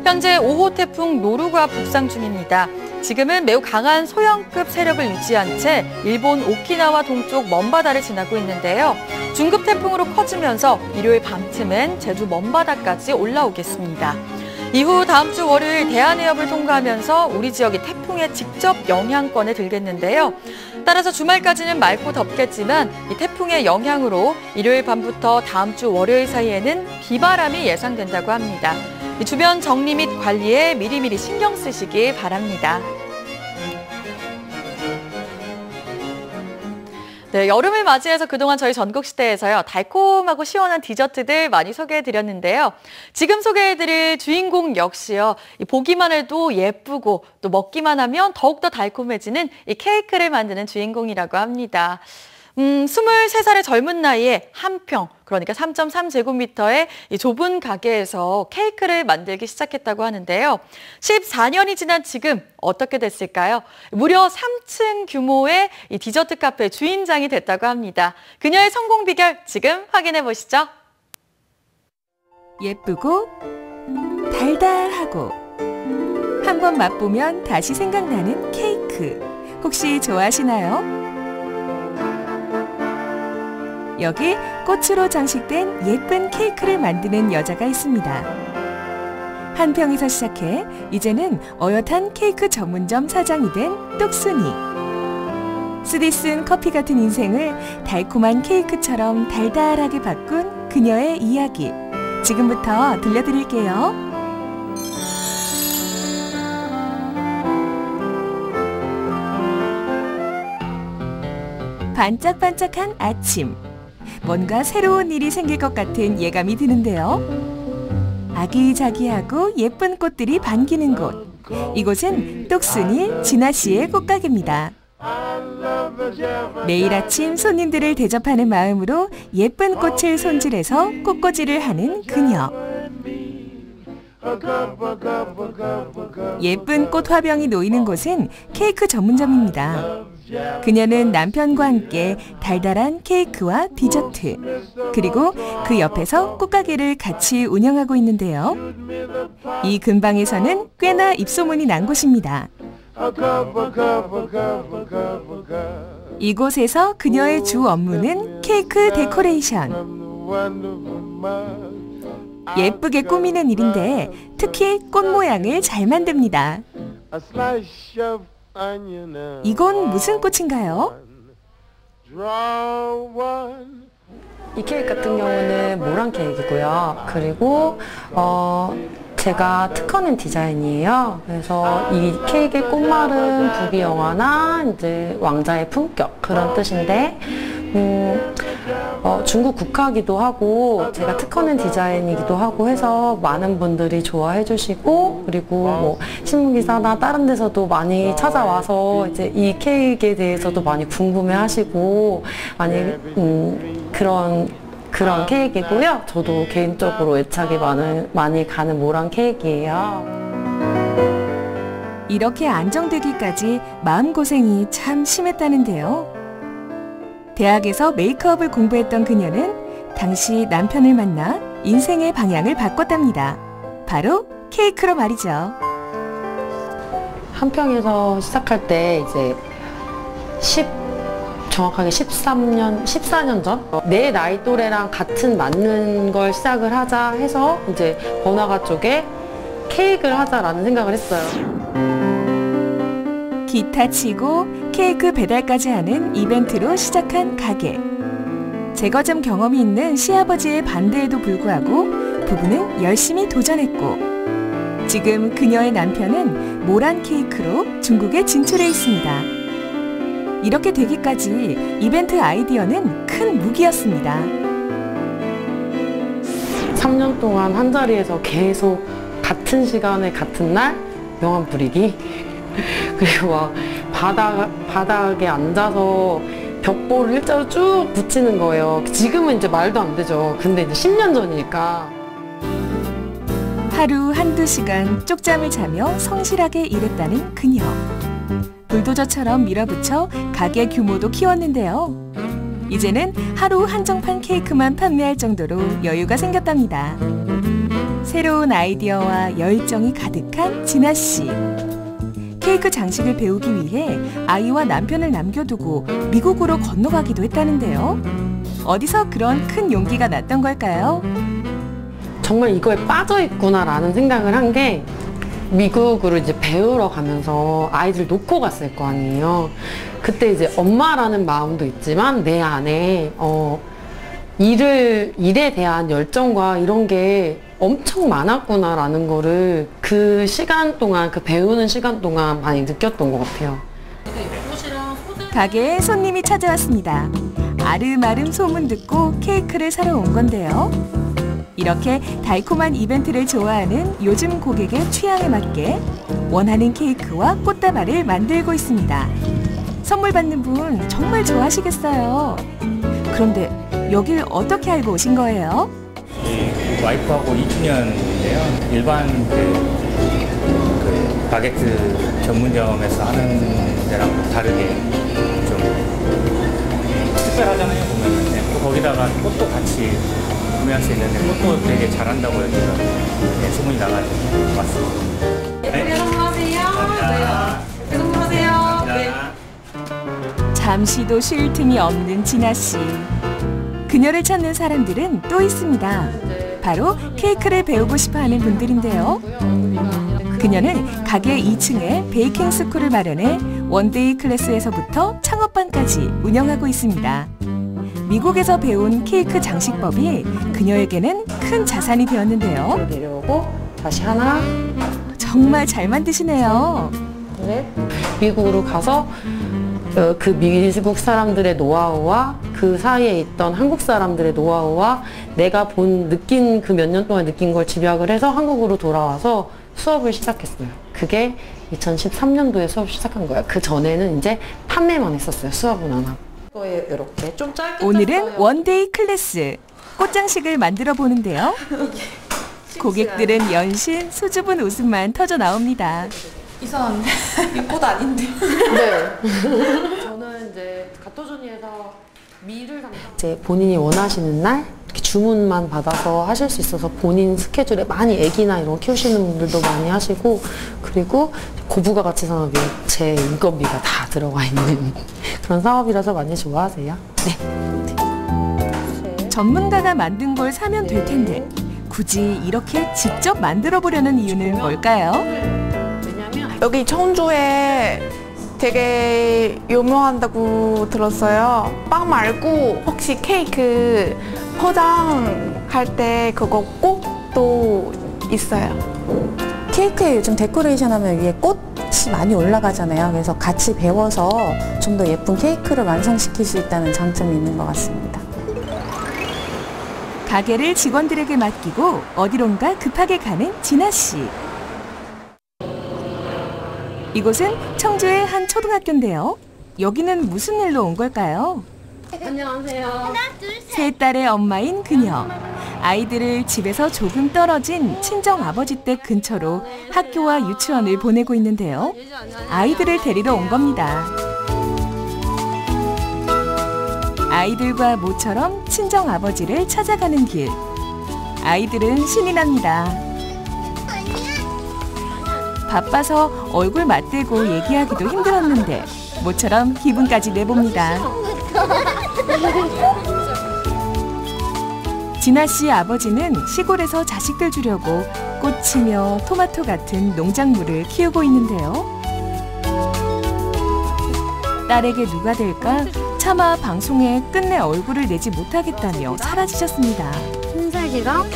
현재 5호 태풍 노루가 북상 중입니다. 지금은 매우 강한 소형급 세력을 유지한 채 일본 오키나와 동쪽 먼바다를 지나고 있는데요. 중급 태풍으로 커지면서 일요일 밤쯤엔 제주 먼바다까지 올라오겠습니다. 이후 다음 주 월요일 대한해협을 통과하면서 우리 지역이 태풍의 직접 영향권에 들겠는데요. 따라서 주말까지는 맑고 덥겠지만 이 태풍의 영향으로 일요일 밤부터 다음 주 월요일 사이에는 비바람이 예상된다고 합니다. 주변 정리 및 관리에 미리미리 신경 쓰시기 바랍니다. 네, 여름을 맞이해서 그동안 저희 전국시대에서요, 달콤하고 시원한 디저트들 많이 소개해드렸는데요. 지금 소개해드릴 주인공 역시요, 보기만 해도 예쁘고 또 먹기만 하면 더욱더 달콤해지는 이 케이크를 만드는 주인공이라고 합니다. 23살의 젊은 나이에 한 평, 그러니까 3.3제곱미터의 이 좁은 가게에서 케이크를 만들기 시작했다고 하는데요. 14년이 지난 지금 어떻게 됐을까요? 무려 3층 규모의 이 디저트 카페 주인장이 됐다고 합니다. 그녀의 성공 비결 지금 확인해 보시죠. 예쁘고 달달하고 한 번 맛보면 다시 생각나는 케이크. 혹시 좋아하시나요? 여기 꽃으로 장식된 예쁜 케이크를 만드는 여자가 있습니다. 한 평에서 시작해 이제는 어엿한 케이크 전문점 사장이 된 똑순이. 쓰디 쓴 커피 같은 인생을 달콤한 케이크처럼 달달하게 바꾼 그녀의 이야기. 지금부터 들려드릴게요. 반짝반짝한 아침. 뭔가 새로운 일이 생길 것 같은 예감이 드는데요. 아기자기하고 예쁜 꽃들이 반기는 곳. 이곳은 똑순이 진아 씨의 꽃가게입니다. 매일 아침 손님들을 대접하는 마음으로 예쁜 꽃을 손질해서 꽃꽂이를 하는 그녀. 예쁜 꽃 화병이 놓이는 곳은 케이크 전문점입니다. 그녀는 남편과 함께 달달한 케이크와 디저트, 그리고 그 옆에서 꽃가게를 같이 운영하고 있는데요. 이 근방에서는 꽤나 입소문이 난 곳입니다. 이곳에서 그녀의 주 업무는 케이크 데코레이션. 예쁘게 꾸미는 일인데 특히 꽃 모양을 잘 만듭니다. 이건 무슨 꽃인가요? 이 케이크 같은 경우는 모란 케이크고요. 그리고 제가 특허낸 디자인이에요. 그래서 이 케이크의 꽃말은 부귀영화나 이제 왕자의 품격 그런 뜻인데 중국 국화기도 하고 제가 특허낸 디자인이기도 하고 해서 많은 분들이 좋아해 주시고, 그리고 뭐 신문기사나 다른 데서도 많이 찾아와서 이제 이 케이크에 대해서도 많이 궁금해 하시고 많이 그런 케이크이고요. 저도 개인적으로 애착이 많이 가는 모란 케이크예요. 이렇게 안정되기까지 마음고생이 참 심했다는데요. 대학에서 메이크업을 공부했던 그녀는 당시 남편을 만나 인생의 방향을 바꿨답니다. 바로 케이크로 말이죠. 한 평에서 시작할 때 이제 정확하게 14년 전? 내 나이 또래랑 같은 맞는 걸 시작을 하자 해서 이제 번화가 쪽에 케이크를 하자라는 생각을 했어요. 기타 치고 케이크 배달까지 하는 이벤트로 시작한 가게. 제과점 경험이 있는 시아버지의 반대에도 불구하고 부부는 열심히 도전했고, 지금 그녀의 남편은 모란 케이크로 중국에 진출해 있습니다. 이렇게 되기까지 이벤트 아이디어는 큰 무기였습니다. 3년 동안 한 자리에서 계속 같은 시간에 같은 날 명함 뿌리기, 그리고 막 바닥에 앉아서 벽보를 일자로 쭉 붙이는 거예요. 지금은 이제 말도 안 되죠. 근데 이제 10년 전이니까. 하루 한두 시간 쪽잠을 자며 성실하게 일했다는 그녀. 불도저처럼 밀어붙여 가게 규모도 키웠는데요. 이제는 하루 한정판 케이크만 판매할 정도로 여유가 생겼답니다. 새로운 아이디어와 열정이 가득한 진아 씨. 케이크 장식을 배우기 위해 아이와 남편을 남겨두고 미국으로 건너가기도 했다는데요. 어디서 그런 큰 용기가 났던 걸까요? 정말 이거에 빠져있구나라는 생각을 한 게, 미국으로 이제 배우러 가면서 아이들 놓고 갔을 거 아니에요. 그때 이제 엄마라는 마음도 있지만 내 안에 일에 대한 열정과 이런 게 엄청 많았구나라는 거를 그 시간 동안, 그 배우는 시간 동안 많이 느꼈던 것 같아요. 가게에 손님이 찾아왔습니다. 아름아름 소문 듣고 케이크를 사러 온 건데요. 이렇게 달콤한 이벤트를 좋아하는 요즘 고객의 취향에 맞게 원하는 케이크와 꽃다발을 만들고 있습니다. 선물 받는 분 정말 좋아하시겠어요. 그런데 여길 어떻게 알고 오신 거예요? 와이프하고 2주년인데요. 일반 그 바게트 전문점에서 하는 데랑 다르게 좀 특별하잖아요. 보면은 네, 거기다가 꽃도 같이 구매할 수 있는데 꽃도 되게 잘한다고 여기서 네, 소문이 나가지고 왔습니다. 예쁘게 선물하세요. 네. 선물하세요. 네. 잠시도 쉴 틈이 없는 진아 씨. 그녀를 찾는 사람들은 또 있습니다. 바로 케이크를 배우고 싶어하는 분들인데요. 그녀는 가게 2층에 베이킹 스쿨을 마련해 원데이 클래스에서부터 창업반까지 운영하고 있습니다. 미국에서 배운 케이크 장식법이 그녀에게는 큰 자산이 되었는데요. 내려오고 다시 하나. 정말 잘 만드시네요. 네. 미국으로 가서 그 미국 사람들의 노하우와 그 사이에 있던 한국 사람들의 노하우와 내가 느낀 그 몇 년 동안 느낀 걸 집약을 해서 한국으로 돌아와서 수업을 시작했어요. 그게 2013년도에 수업 시작한 거예요. 그 전에는 이제 판매만 했었어요. 수업은 안 하고. 이렇게 좀 짧게 오늘은 원데이 클래스 꽃장식을 만들어 보는데요. 고객들은 연신 수줍은 웃음만 터져 나옵니다. 이상한데? 이 꽃 아닌데? 네. 저는 이제 가토존이에서 밀을 이제 본인이 원하시는 날 이렇게 주문만 받아서 하실 수 있어서 본인 스케줄에 많이 애기나 이런 거 키우시는 분들도 많이 하시고, 그리고 고부가 가치 산업이 제 인건비가 다 들어가 있는 그런 사업이라서 많이 좋아하세요. 네. 전문가가 만든 걸 사면 될 텐데 굳이 이렇게 직접 만들어 보려는 이유는 뭘까요? 여기 청주에 되게 유명한다고 들었어요. 빵 말고 혹시 케이크 포장할 때 그거 꽃도 있어요. 케이크에 요즘 데코레이션 하면 위에 꽃이 많이 올라가잖아요. 그래서 같이 배워서 좀 더 예쁜 케이크를 완성시킬 수 있다는 장점이 있는 것 같습니다. 가게를 직원들에게 맡기고 어디론가 급하게 가는 진아 씨. 이곳은 청주의 한 초등학교인데요. 여기는 무슨 일로 온 걸까요? 안녕하세요. 세 딸의 엄마인 그녀. 아이들을 집에서 조금 떨어진 친정 아버지 댁 근처로 학교와 유치원을 보내고 있는데요. 아이들을 데리러 온 겁니다. 아이들과 모처럼 친정 아버지를 찾아가는 길. 아이들은 신이 납니다. 바빠서 얼굴 맞대고 얘기하기도 힘들었는데 모처럼 기분까지 내봅니다. 진아 씨 아버지는 시골에서 자식들 주려고 꽃이며 토마토 같은 농작물을 키우고 있는데요. 딸에게 누가 될까 차마 방송에 끝내 얼굴을 내지 못하겠다며 사라지셨습니다. 흰색이랑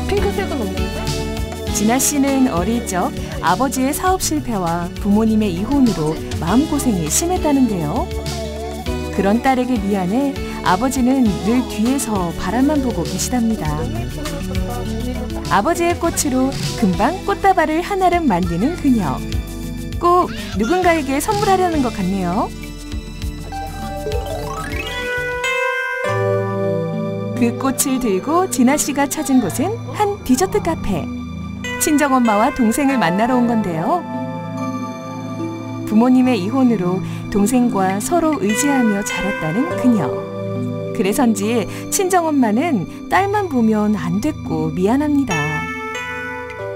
핑크색은 없는데? 진아 씨는 어릴 적 아버지의 사업 실패와 부모님의 이혼으로 마음고생이 심했다는데요. 그런 딸에게 미안해 아버지는 늘 뒤에서 바라만 보고 계시답니다. 아버지의 꽃으로 금방 꽃다발을 한아름 만드는 그녀. 꼭 누군가에게 선물하려는 것 같네요. 그 꽃을 들고 진아 씨가 찾은 곳은 한 디저트 카페. 친정엄마와 동생을 만나러 온 건데요. 부모님의 이혼으로 동생과 서로 의지하며 자랐다는 그녀. 그래서인지 친정엄마는 딸만 보면 안 됐고 미안합니다.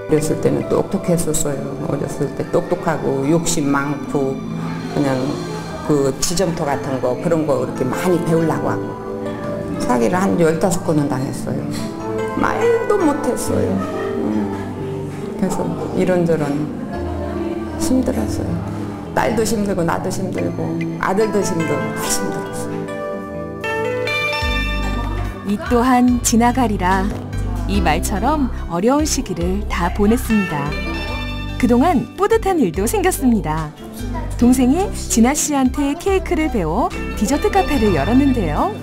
어렸을 때는 똑똑했었어요. 어렸을 때 똑똑하고 욕심 많고 그냥 그 지점토 같은 거 그런 거 이렇게 많이 배우려고 하고 사기를 한 15건은 당했어요. 말도 못했어요. 그래서 이런저런 힘들었어요. 딸도 힘들고 나도 힘들고 아들도 힘들고 다 힘들었어요. 이 또한 지나가리라. 이 말처럼 어려운 시기를 다 보냈습니다. 그동안 뿌듯한 일도 생겼습니다. 동생이 진아 씨한테 케이크를 배워 디저트 카페를 열었는데요.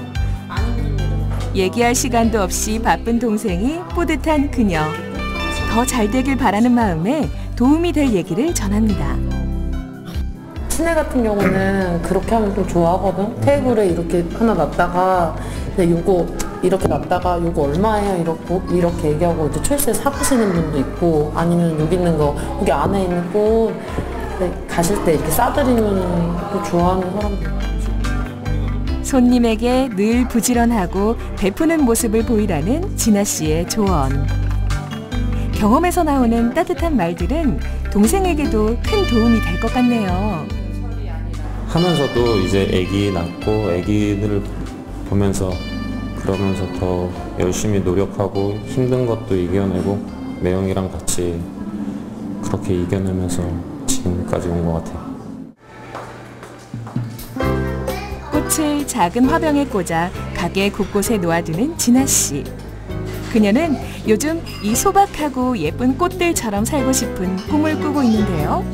얘기할 시간도 없이 바쁜 동생이 뿌듯한 그녀. 더 잘 되길 바라는 마음에 도움이 될 얘기를 전합니다. 친애 같은 경우는 그렇게 하면 좀 좋아하거든. 테이블에 이렇게 하나 놨다가 그냥 요거 이렇게 놨다가 요거 얼마예요? 이렇게 얘기하고 이제 철새 사가시는 분도 있고, 아니면 여기 있는 거 여기 안에 있는 꽃 가실 때 이렇게 싸드리면 또 좋아하는 사람들. 손님에게 늘 부지런하고 베푸는 모습을 보이라는 진아 씨의 조언. 경험에서 나오는 따뜻한 말들은 동생에게도 큰 도움이 될 것 같네요. 하면서도 이제 아기 낳고 아기들을 보면서 그러면서 더 열심히 노력하고 힘든 것도 이겨내고 매형이랑 같이 그렇게 이겨내면서 지금까지 온 것 같아요. 꽃을 작은 화병에 꽂아 가게 곳곳에 놓아두는 진아 씨. 그녀는 요즘 이 소박하고 예쁜 꽃들처럼 살고 싶은 꿈을 꾸고 있는데요.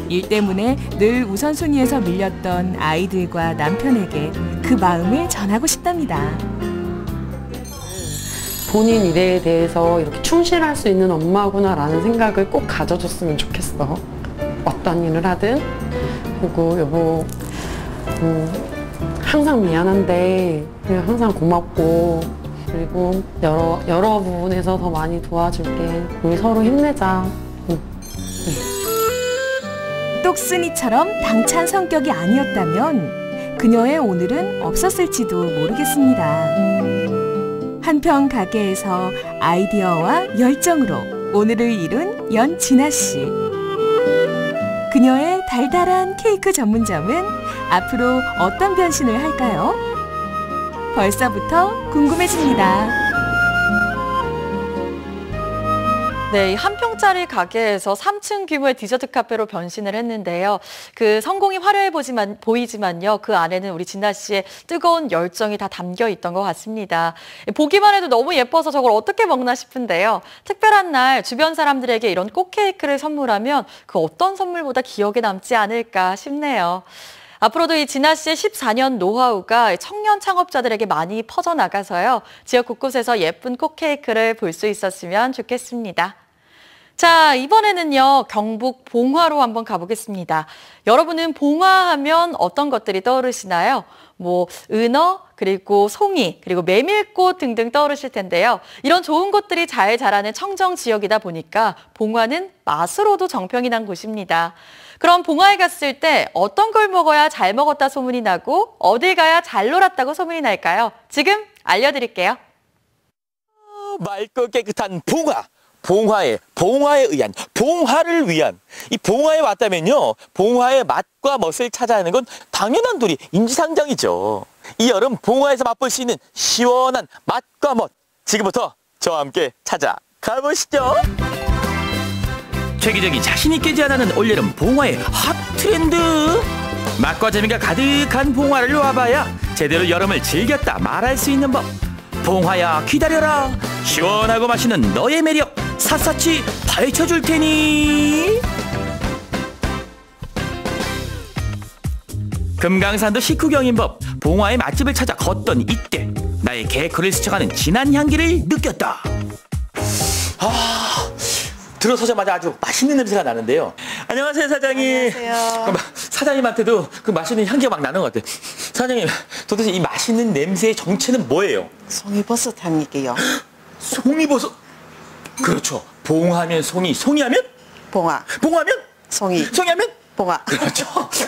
일 때문에 늘 우선순위에서 밀렸던 아이들과 남편에게 그 마음을 전하고 싶답니다. 본인 일에 대해서 이렇게 충실할 수 있는 엄마구나라는 생각을 꼭 가져줬으면 좋겠어. 어떤 일을 하든. 그리고 여보, 항상 미안한데 그냥 항상 고맙고, 그리고 여러 부분에서 더 많이 도와줄게. 우리 서로 힘내자. 똑순이처럼 당찬 성격이 아니었다면 그녀의 오늘은 없었을지도 모르겠습니다. 한평 가게에서 아이디어와 열정으로 오늘을 이룬 연진아 씨. 그녀의 달달한 케이크 전문점은 앞으로 어떤 변신을 할까요? 벌써부터 궁금해집니다. 네, 이 한 평짜리 가게에서 3층 규모의 디저트 카페로 변신을 했는데요. 그 성공이 화려해 보이지만요. 그 안에는 우리 진아 씨의 뜨거운 열정이 다 담겨 있던 것 같습니다. 보기만 해도 너무 예뻐서 저걸 어떻게 먹나 싶은데요. 특별한 날 주변 사람들에게 이런 꽃 케이크를 선물하면 그 어떤 선물보다 기억에 남지 않을까 싶네요. 앞으로도 이 진아 씨의 14년 노하우가 청년 창업자들에게 많이 퍼져나가서요. 지역 곳곳에서 예쁜 꽃 케이크를 볼 수 있었으면 좋겠습니다. 자, 이번에는요, 경북 봉화로 한번 가보겠습니다. 여러분은 봉화하면 어떤 것들이 떠오르시나요? 은어, 그리고 송이, 그리고 메밀꽃 등등 떠오르실 텐데요. 이런 좋은 곳들이 잘 자라는 청정 지역이다 보니까 봉화는 맛으로도 정평이 난 곳입니다. 그럼 봉화에 갔을 때 어떤 걸 먹어야 잘 먹었다 소문이 나고 어딜 가야 잘 놀았다고 소문이 날까요? 지금 알려드릴게요. 맑고 깨끗한 봉화. 봉화에 의한, 봉화를 위한. 이 봉화에 왔다면요, 봉화의 맛과 멋을 찾아내는 건 당연한 도리, 인지상정이죠. 이 여름 봉화에서 맛볼 수 있는 시원한 맛과 멋. 지금부터 저와 함께 찾아가보시죠. 최기적이 자신있게 제안하는 올여름 봉화의 핫 트렌드. 맛과 재미가 가득한 봉화를 와봐야 제대로 여름을 즐겼다 말할 수 있는 법. 봉화야 기다려라. 시원하고 맛있는 너의 매력 샅샅이 파헤쳐줄 테니. 금강산도 식후경인 법. 봉화의 맛집을 찾아 걷던 이때 나의 개코를 스쳐가는 진한 향기를 느꼈다. 들어서자마자 아주 맛있는 냄새가 나는데요. 안녕하세요, 사장님. 안녕하세요. 사장님한테도 그 맛있는 향기가 막 나는 것 같아요. 사장님, 도대체 이 맛있는 냄새의 정체는 뭐예요? 송이버섯 향이게요. 송이버섯? 그렇죠. 봉하면 송이, 송이하면? 봉화. 봉하면? 송이. 송이하면? 봉화. 그렇죠.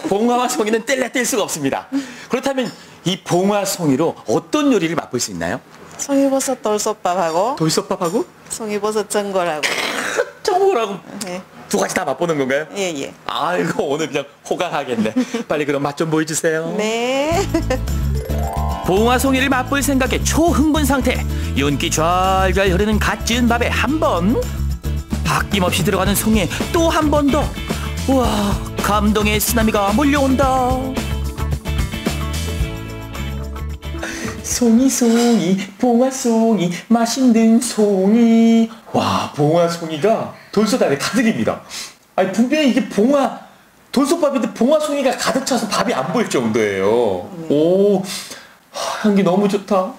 봉화와 송이는 뗄 수가 없습니다. 그렇다면 이 봉화 송이로 어떤 요리를 맛볼 수 있나요? 송이버섯 돌솥밥하고 돌솥밥하고 송이버섯 전골하고 전골하고 네. 두 가지 다 맛보는 건가요? 예. 아이고 오늘 그냥 호강하겠네. 빨리 그럼 맛 좀 보여주세요. 네. 봉화 송이를 맛볼 생각에 초흥분 상태. 윤기 좔좔 흐르는 갓 지은 밥에 한 번, 아낌없이 들어가는 송이에 또 한 번 더. 우와, 감동의 쓰나미가 몰려온다. 송이 봉화 송이 맛있는 송이. 와, 봉화 송이가 돌솥 안에 가득입니다. 아니 분명히 이게 봉화 돌솥밥인데 봉화송이가 가득 차서 밥이 안 보일 정도예요. 오, 향기 너무 좋다.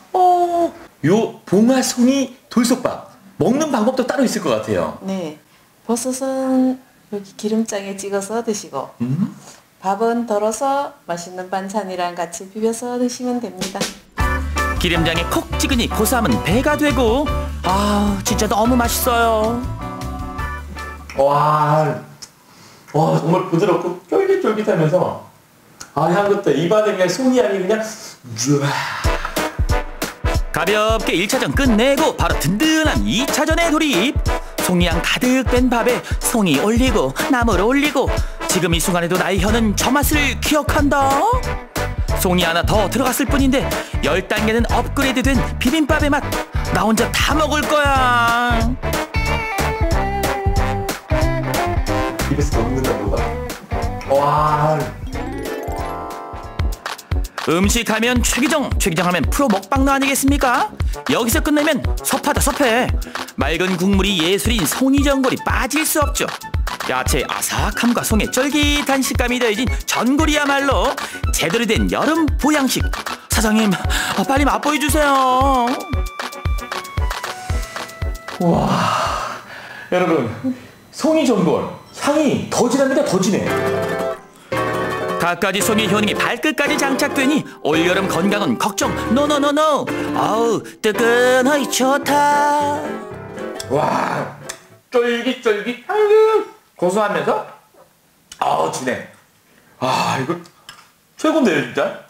요 봉화송이 돌솥밥 먹는 방법도 따로 있을 것 같아요. 네. 버섯은 여기 기름장에 찍어서 드시고 밥은 덜어서 맛있는 반찬이랑 같이 비벼서 드시면 됩니다. 기름장에 콕 찍으니 고소함은 배가 되고 진짜 너무 맛있어요. 와 정말 부드럽고 쫄깃쫄깃하면서 향부터 입안에 그냥 송이 향이 그냥 가볍게 1차전 끝내고 바로 든든한 2차전에 돌입. 송이향 가득 뺀 밥에 송이 올리고 나물 올리고 지금 이 순간에도 나의 혀는 저 맛을 기억한다. 송이 하나 더 들어갔을 뿐인데 10단계는 업그레이드된 비빔밥의 맛 나 혼자 다 먹을 거야. 입에서 녹는다 녹아. 와. 음식하면 최기정 하면 프로 먹방러 아니겠습니까? 여기서 끝내면 섭하다 섭해. 맑은 국물이 예술인 송이전골이 빠질 수 없죠. 야채의 아삭함과 송의 쫄깃한 식감이 더해진 전골이야말로 제대로 된 여름 보양식. 사장님 빨리 맛보여주세요. 와 여러분 송이전골 향이 더 진합니다. 더 진해. 갖가지 송이 효능이 발끝까지 장착되니 올여름 건강은 걱정 노노노노. 아우 뜨끈하니 좋다. 와 쫄깃쫄깃 향긋 고소하면서 진해. 이거 최고인데요 진짜.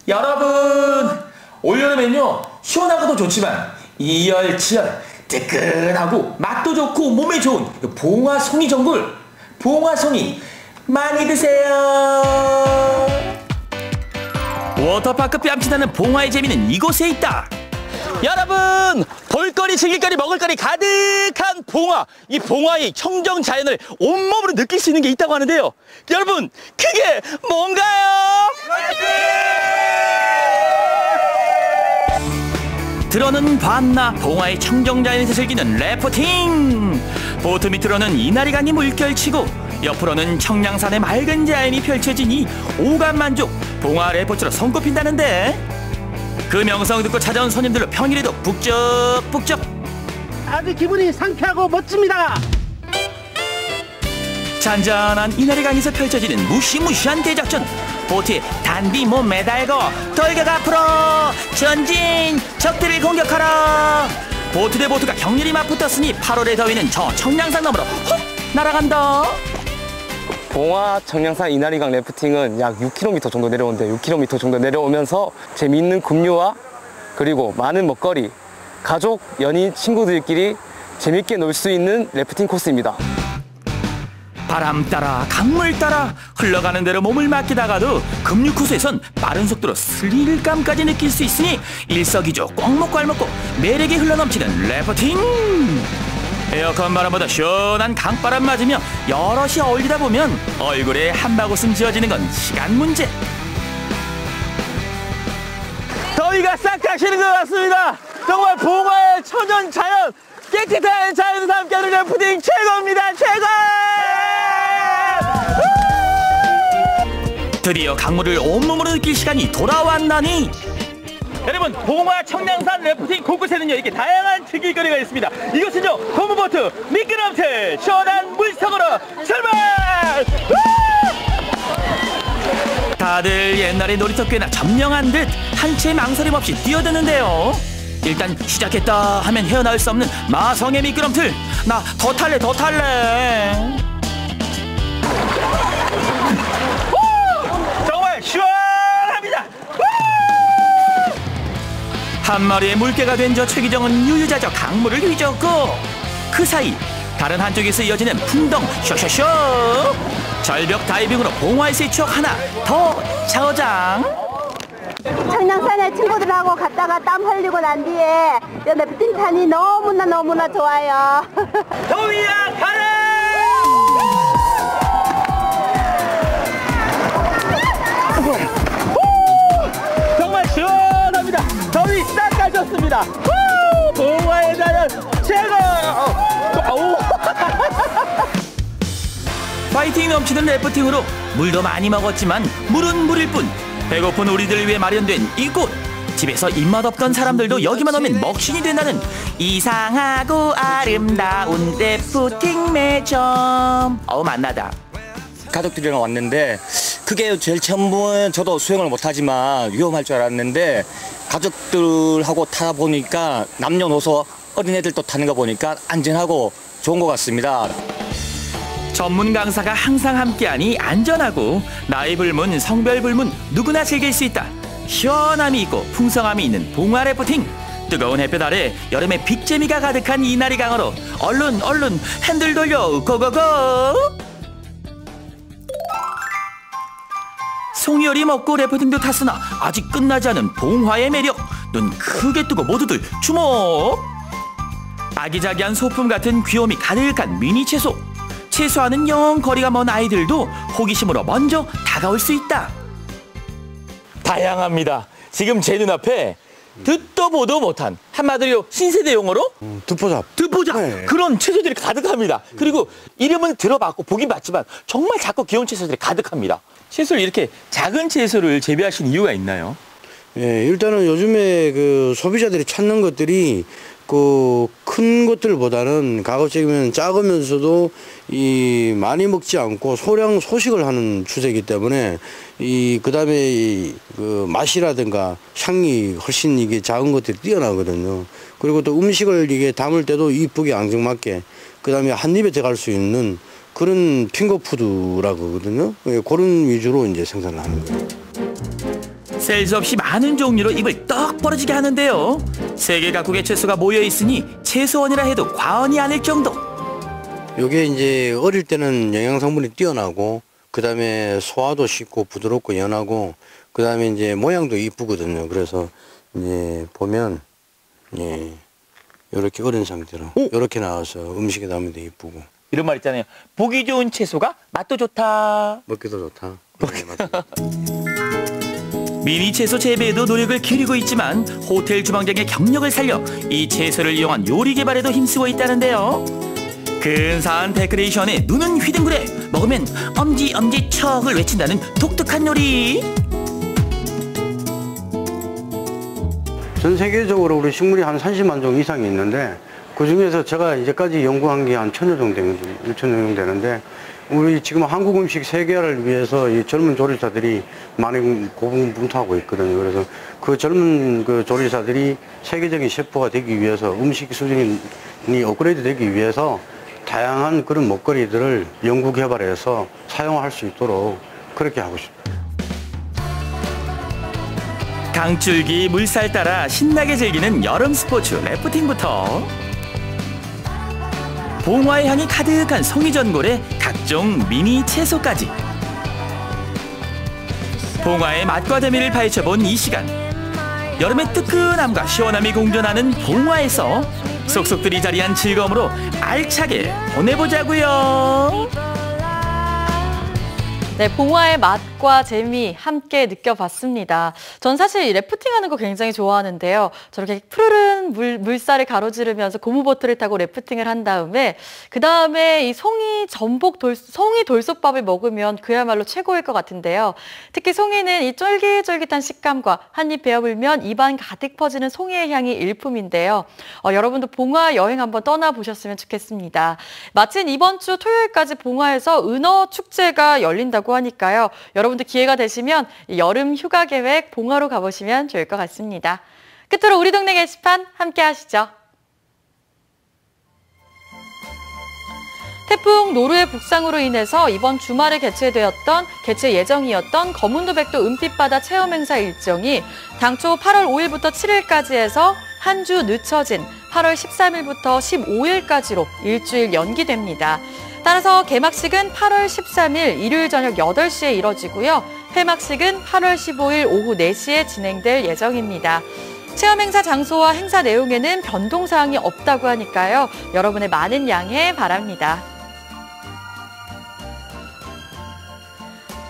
여러분 올여름엔요 시원하고도 좋지만 이열치열 뜨끈하고 맛도 좋고 몸에 좋은 봉화 송이전골 봉화송이 많이 드세요. 워터파크 뺨치다는 봉화의 재미는 이곳에 있다. 여러분 볼거리 즐길거리 먹을거리 가득한 봉화. 이 봉화의 청정 자연을 온몸으로 느낄 수 있는 게 있다고 하는데요. 여러분 그게 뭔가요? 들어는 봤나 봉화의 청정 자연에서 즐기는 래프팅. 보트 밑으로는 이나리강이 물결치고 옆으로는 청량산의 맑은 자연이 펼쳐지니 오감만족 봉화 레포츠로 손꼽힌다는데 그 명성 듣고 찾아온 손님들로 평일에도 북적북적. 아주 기분이 상쾌하고 멋집니다. 잔잔한 이나리강에서 펼쳐지는 무시무시한 대작전. 보트에 단디 몸 매달고 돌격 앞으로 전진 적들을 공격하라. 보트 대 보트가 격렬히 맞붙었으니 8월의 더위는 저 청량산 너머로 훅 날아간다. 봉화 청량산 이나리강 래프팅은 약 6km 정도 내려오는데 6km 정도 내려오면서 재미있는 급류와 그리고 많은 먹거리, 가족, 연인, 친구들끼리 재밌게 놀 수 있는 래프팅 코스입니다. 바람 따라 강물 따라 흘러가는 대로 몸을 맡기다가도 급류 코스에선 빠른 속도로 스릴감까지 느낄 수 있으니 일석이조 꽉 먹고 알먹고 매력이 흘러넘치는 래프팅. 에어컨 바람보다 시원한 강바람 맞으며 여럿이 어울리다 보면 얼굴에 한바구음 지어지는 건 시간 문제. 더위가 싹 가시는 것 같습니다. 정말 봉화의 천연 자연, 깨끗한 자연에서 함께하는 래프팅 최고입니다. 최고! 드디어 강물을 온몸으로 느낄 시간이 돌아왔나니 여러분 봉화 청량산 래프팅 곳곳에는요 이렇게 다양한 즐길거리가 있습니다. 이것은요 고무보트 미끄럼틀 시원한 물속으로 출발! 다들 옛날에 놀이터 꽤나 점령한 듯 한 채 망설임 없이 뛰어드는데요. 일단 시작했다 하면 헤어나올 수 없는 마성의 미끄럼틀. 나 더 탈래 더 탈래. 정말 시원합니다. 한 마리의 물개가 된 저 최기정은 유유자적 강물을 휘젓고 그 사이 다른 한쪽에서 이어지는 풍덩 쇼쇼쇼. 절벽 다이빙으로 봉화에서의 추억 하나 더 차오장. 청량산에 친구들하고 갔다가 땀 흘리고 난 뒤에 래프팅 탄이 너무나 좋아요. 더위야 가라! 정말 시원합니다. 더위 싹 가셨습니다. 봉화의 자연 최고! 파이팅 넘치는 래프팅으로 물도 많이 먹었지만 물은 물일 뿐. 배고픈 우리들을 위해 마련된 이곳. 집에서 입맛 없던 사람들도 여기만 오면 먹신이 된다는 이상하고 아름다운 래프팅 매점. 맛나다. 가족들이랑 왔는데 그게 제일 처음은 저도 수영을 못하지만 위험할 줄 알았는데 가족들하고 타다 보니까 남녀노소 어린애들도 타는 거 보니까 안전하고 좋은 것 같습니다. 전문 강사가 항상 함께하니 안전하고 나이 불문, 성별 불문 누구나 즐길 수 있다. 시원함이 있고 풍성함이 있는 봉화 래프팅. 뜨거운 햇볕 아래 여름의 빅재미가 가득한 이날이 강으로 얼른 핸들 돌려 고고고. 송이열이 먹고 래프팅도 탔으나 아직 끝나지 않은 봉화의 매력. 눈 크게 뜨고 모두들 주목. 아기자기한 소품 같은 귀요미 가득한 미니 채소. 채소와는 영 거리가 먼 아이들도 호기심으로 먼저 다가올 수 있다. 다양합니다. 지금 제 눈앞에 듣도 보도 못한 한마디로 신세대 용어로 듣보잡 네. 그런 채소들이 가득합니다. 그리고 이름은 들어봤고 보긴 봤지만 정말 작고 귀여운 채소들이 가득합니다. 채소를 이렇게 작은 채소를 재배하신 이유가 있나요? 예, 일단은 요즘에 그 소비자들이 찾는 것들이 그 큰 것들보다는 가급적이면 작으면서도 많이 먹지 않고 소식을 하는 추세이기 때문에 그다음에 그 맛이라든가 향이 훨씬 이게 작은 것들이 뛰어나거든요. 그리고 또 음식을 이게 담을 때도 이쁘게 앙증맞게 그다음에 한 입에 들어갈 수 있는 그런 핑거푸드라고 하거든요. 예, 그런 위주로 이제 생산을 하는 거예요. 셀 수 없이 많은 종류로 입을 떡 벌어지게 하는데요. 세계 각국의 채소가 모여 있으니 채소원이라 해도 과언이 아닐 정도. 요게 이제 어릴 때는 영양 성분이 뛰어나고 그다음에 소화도 쉽고 부드럽고 연하고 그다음에 이제 모양도 이쁘거든요. 그래서 이제 보면 이렇게 어린 상태로 이렇게 나와서 음식에 담으면 이쁘고. 이런 말 있잖아요. 보기 좋은 채소가 맛도 좋다. 먹기도 좋다. 미니 채소 재배에도 노력을 기울이고 있지만 호텔 주방장의 경력을 살려 이 채소를 이용한 요리 개발에도 힘쓰고 있다는데요. 근사한 데코레이션에 눈은 휘둥그레 먹으면 엄지척을 외친다는 독특한 요리. 전 세계적으로 우리 식물이 한 30만 종 이상이 있는데 그 중에서 제가 이제까지 연구한 게 한 1000여 종 되는데 1,000여 종 되는데 우리 지금 한국 음식 세계화를 위해서 이 젊은 조리사들이 많이 고군분투하고 있거든요. 그래서 그 젊은 그 조리사들이 세계적인 셰프가 되기 위해서 음식 수준이 업그레이드 되기 위해서 다양한 그런 먹거리들을 연구 개발해서 사용할 수 있도록 그렇게 하고 싶어요. 강줄기 물살 따라 신나게 즐기는 여름 스포츠 래프팅부터 봉화의 향이 가득한 송이전골에 각종 미니 채소까지. 봉화의 맛과 재미를 파헤쳐본 이 시간. 여름의 뜨끈함과 시원함이 공존하는 봉화에서 속속들이 자리한 즐거움으로 알차게 보내보자고요. 네, 봉화의 맛과 재미 함께 느껴봤습니다. 전 사실 이 래프팅하는 거 굉장히 좋아하는데요. 저렇게 푸르른 물살을 가로지르면서 고무보트를 타고 래프팅을 한 다음에 그 다음에 이 송이 돌솥밥을 먹으면 그야말로 최고일 것 같은데요. 특히 송이는 이 쫄깃쫄깃한 식감과 한입 베어물면 입안 가득 퍼지는 송이의 향이 일품인데요. 여러분도 봉화 여행 한번 떠나보셨으면 좋겠습니다. 마침 이번 주 토요일까지 봉화에서 은어 축제가 열린다고 하니까요. 여러분도 기회가 되시면 여름 휴가 계획 봉화로 가보시면 좋을 것 같습니다. 끝으로 우리 동네 게시판 함께 하시죠. 태풍 노르의 북상으로 인해서 이번 주말에 개최 예정이었던 거문도백도 은빛바다 체험 행사 일정이 당초 8월 5일부터 7일까지 해서 한 주 늦춰진 8월 13일부터 15일까지로 일주일 연기됩니다. 따라서 개막식은 8월 13일 일요일 저녁 8시에 이뤄지고요. 폐막식은 8월 15일 오후 4시에 진행될 예정입니다. 체험 행사 장소와 행사 내용에는 변동사항이 없다고 하니까요. 여러분의 많은 양해 바랍니다.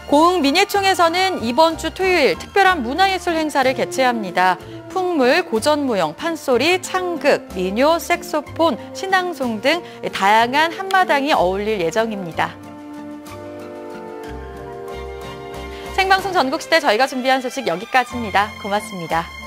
고흥 민예총에서는 이번 주 토요일 특별한 문화예술 행사를 개최합니다. 풍물, 고전무용, 판소리, 창극, 민요, 색소폰, 신앙송 등 다양한 한마당이 어울릴 예정입니다. 생방송 전국시대 저희가 준비한 소식 여기까지입니다. 고맙습니다.